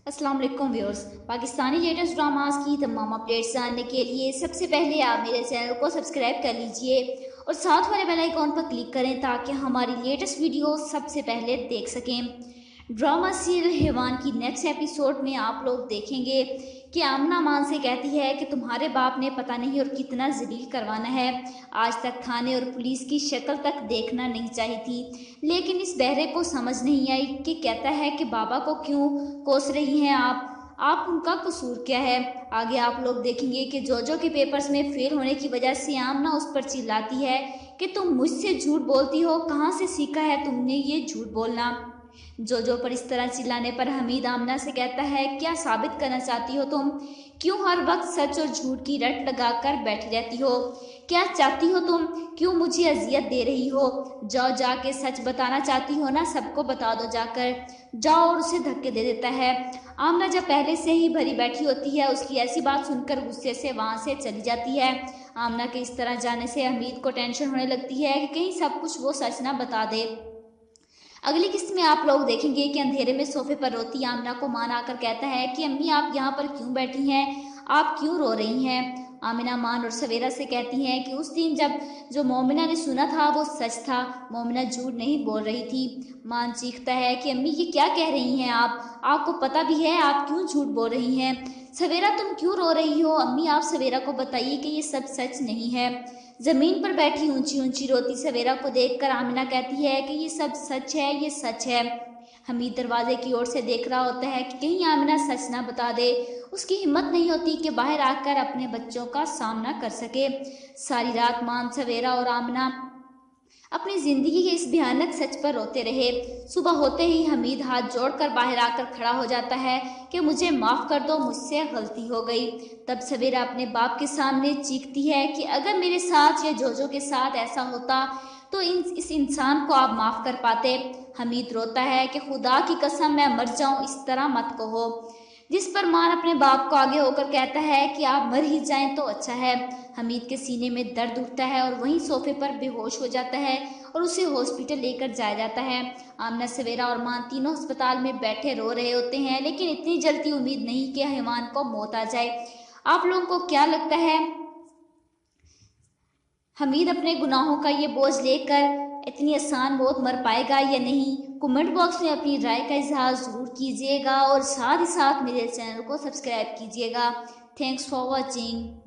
अस्सलाम वालेकुम viewers. Pakistani latest dramas की तमाम अपडेट्स जानने के लिए सबसे पहले आप मेरे चैनल को सब्सक्राइब कर लीजिए और साथ वाले बेल आइकॉन पर क्लिक करें ताकि हमारी लेटेस्ट वीडियो सबसे पहले देख सकें। ड्रामा सीरियल हैवान की नेक्स्ट एपिसोड में आप लोग देखेंगे कि आमना मान से कहती है कि तुम्हारे बाप ने पता नहीं और कितना जलील करवाना है, आज तक थाने और पुलिस की शक्ल तक देखना नहीं चाहिए थी। लेकिन इस बहरे को समझ नहीं आई कि कहता है कि बाबा को क्यों कोस रही हैं आप उनका कसूर क्या है। आगे आप लोग देखेंगे कि जोजो के पेपर्स में फेल होने की वजह से आमना उस पर चिल्लाती है कि तुम मुझसे झूठ बोलती हो, कहाँ से सीखा है तुमने ये झूठ बोलना। जोजो पर इस तरह चिल्लाने पर हमीद आमना से कहता है, क्या साबित करना चाहती हो तुम? क्यों हर वक्त सच और झूठ की रट लगाकर बैठी रहती हो? क्या चाहती हो तुम? क्यों मुझे अजियत दे रही हो? जाओ जाके सच बताना चाहती हो ना, सबको बता दो जाकर। जाओ और उसे धक्के दे देता है। आमना जब पहले से ही भरी बैठी होती है, उसकी ऐसी बात सुनकर गुस्से से वहां से चली जाती है। आमना के इस तरह जाने से हमीद को टेंशन होने लगती है कि कहीं सब कुछ वो सच ना बता दे। अगली किस्त में आप लोग देखेंगे कि अंधेरे में सोफे पर रोती आमना को मान आकर कहता है कि अम्मी आप यहाँ पर क्यों बैठी हैं, आप क्यों रो रही हैं? आमिना मान और सवेरा से कहती हैं कि उस दिन जब जो मोमिना ने सुना था वो सच था, मोमिना झूठ नहीं बोल रही थी। मान चीखता है कि अम्मी ये क्या कह रही हैं आपको पता भी है आप क्यों झूठ बोल रही हैं? सवेरा तुम क्यों रो रही हो? अम्मी आप सवेरा को बताइए कि ये सब सच नहीं है। जमीन पर बैठी ऊंची ऊंची रोती सवेरा को देखकर आमिना कहती है कि ये सब सच है, ये सच है। हमीद दरवाजे की ओर से देख रहा होता है कि कहीं आमिना सच ना बता दे। उसकी हिम्मत नहीं होती कि बाहर आकर अपने बच्चों का सामना कर सके। सारी रात मान सवेरा और आमिना अपनी जिंदगी के इस भयानक सच पर रोते रहे। सुबह होते ही हमीद हाथ जोड़कर बाहर आकर खड़ा हो जाता है कि मुझे माफ कर दो, मुझसे गलती हो गई। तब सवेरा अपने बाप के सामने चीखती है कि अगर मेरे साथ या जोजो के साथ ऐसा होता तो इस इंसान को आप माफ कर पाते। हमीद रोता है कि खुदा की कसम मैं मर जाऊं, इस तरह मत कहो। जिस पर मान अपने बाप को आगे होकर कहता है कि आप मर ही जाएं तो अच्छा है। हमीद के सीने में दर्द उठता है और वहीं सोफे पर बेहोश हो जाता है और उसे हॉस्पिटल लेकर जाया जाता है। आमना सवेरा और मान तीनों अस्पताल में बैठे रो रहे होते हैं, लेकिन इतनी जल्दी उम्मीद नहीं कि हैवान को मौत आ जाए। आप लोगों को क्या लगता है हमीद अपने गुनाहों का ये बोझ लेकर इतनी आसान मौत मर पाएगा या नहीं? कमेंट बॉक्स में अपनी राय का इजहार जरूर कीजिएगा और साथ ही साथ मेरे चैनल को सब्सक्राइब कीजिएगा। Thanks for watching.